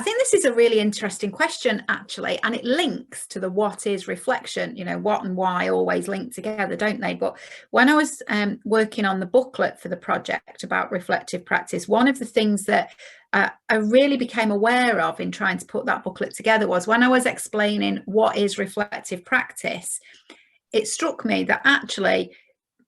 think this is a really interesting question, actually, and it links to the what is reflection. What and why always link together, don't they? But when I was working on the booklet for the project about reflective practice, one of the things that I really became aware of in trying to put that booklet together was when I was explaining what is reflective practice, it struck me that actually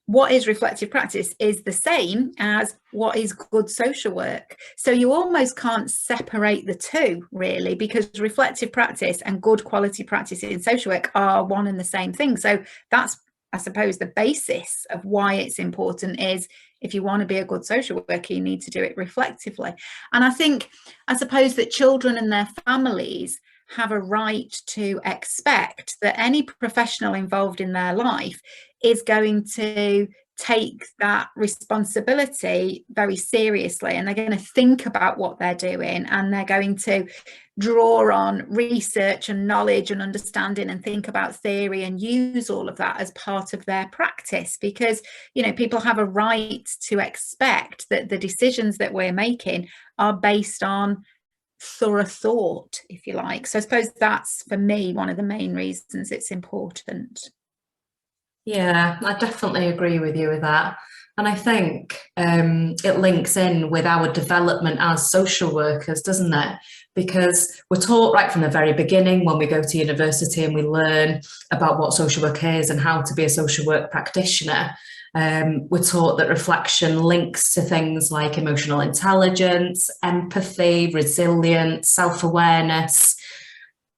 what is reflective practice is the same as what is good social work. So you almost can't separate the two, really, because reflective practice and good quality practice in social work are one and the same thing. So that's, I suppose, the basis of why it's important is if you want to be a good social worker, you need to do it reflectively. And I suppose that children and their families have a right to expect that any professional involved in their life is going to take that responsibility very seriously, and they're going to think about what they're doing, and they're going to draw on research and knowledge and understanding and think about theory and use all of that as part of their practice, because people have a right to expect that the decisions that we're making are based on thorough thought, if you like. So I suppose that's, for me, one of the main reasons it's important. Yeah, I definitely agree with you with that. And I think it links in with our development as social workers, doesn't it? Because we're taught right from the very beginning when we go to university and we learn about what social work is and how to be a social work practitioner. We're taught that reflection links to things like emotional intelligence, empathy, resilience, self-awareness.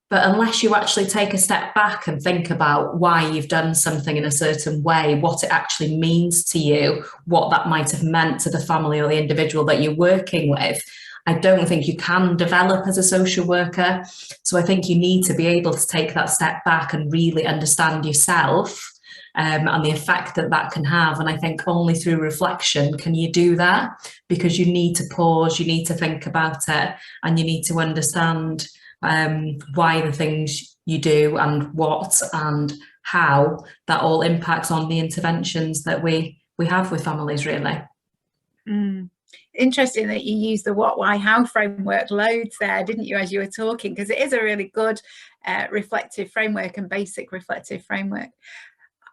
But unless you actually take a step back and think about why you've done something in a certain way, what it actually means to you, what that might have meant to the family or the individual that you're working with, I don't think you can develop as a social worker. So I think you need to be able to take that step back and really understand yourself and the effect that that can have. And I think only through reflection can you do that, because you need to pause, you need to think about it, and you need to understand why the things you do and what and how that all impacts on the interventions that we have with families, really. Interesting that you used the what, why, how framework loads there, didn't you, as you were talking, because it is a really good reflective framework and basic reflective framework.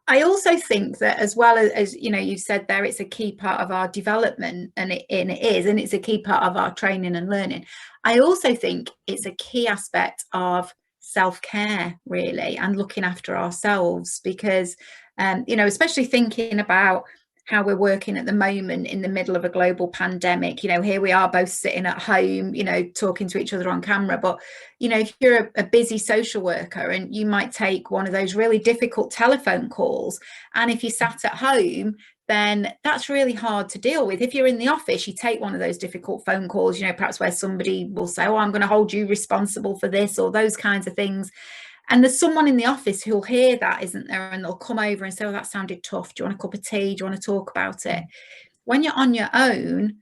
I also think that, as well as you've said there, it's a key part of our development, and it is, and it's a key part of our training and learning. I also think it's a key aspect of self-care, really, and looking after ourselves, because especially thinking about how we're working at the moment in the middle of a global pandemic. Here we are both sitting at home, talking to each other on camera. But, if you're a busy social worker and you might take one of those really difficult telephone calls, and if you sat at home, then that's really hard to deal with. If you're in the office, you take one of those difficult phone calls, perhaps where somebody will say, oh, I'm going to hold you responsible for this, or those kinds of things. And there's someone in the office who'll hear that, isn't there? And they'll come over and say, oh, that sounded tough. Do you want a cup of tea? Do you want to talk about it? When you're on your own,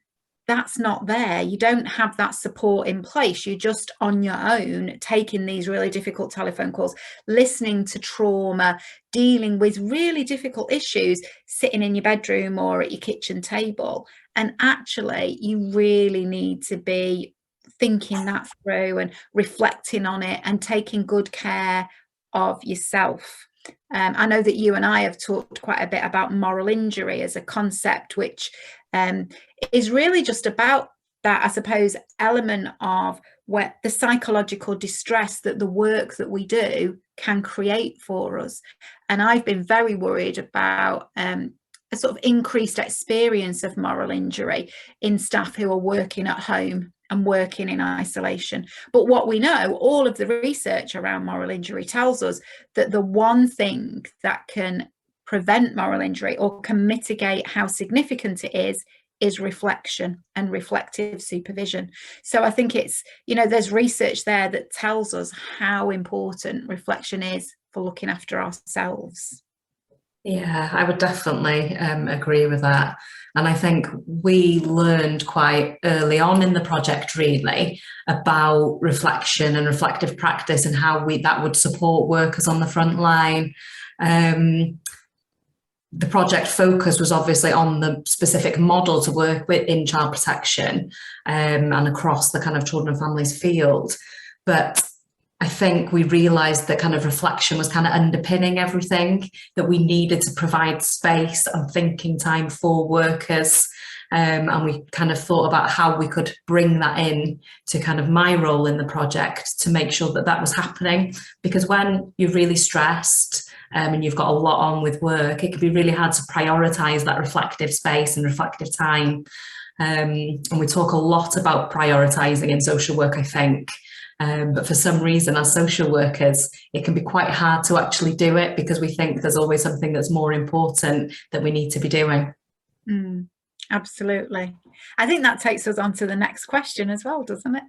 that's not there. You don't have that support in place. You're just on your own, taking these really difficult telephone calls, listening to trauma, dealing with really difficult issues, sitting in your bedroom or at your kitchen table. And actually, you really need to be thinking that through and reflecting on it and taking good care of yourself. I know that you and I have talked quite a bit about moral injury as a concept, which is really just about that, I suppose, element of where the psychological distress that the work that we do can create for us. And I've been very worried about a sort of increased experience of moral injury in staff who are working at home and working in isolation. But what we know, all of the research around moral injury tells us that the one thing that can prevent moral injury or can mitigate how significant it is reflection and reflective supervision. So I think it's, there's research there that tells us how important reflection is for looking after ourselves. Yeah, I would definitely agree with that. And I think we learned quite early on in the project, really, about reflection and reflective practice and how that would support workers on the front line. the project focus was obviously on the specific model to work with in child protection, and across the kind of children and families field. But I think we realised that kind of reflection was kind of underpinning everything, that we needed to provide space and thinking time for workers. And we kind of thought about how we could bring that in to kind of my role in the project to make sure that that was happening. Because when you're really stressed and you've got a lot on with work, it can be really hard to prioritise that reflective space and reflective time. And we talk a lot about prioritising in social work, I think. But for some reason, as social workers, it can be quite hard to actually do it because we think there's always something that's more important that we need to be doing. Absolutely. I think that takes us on to the next question as well, doesn't it?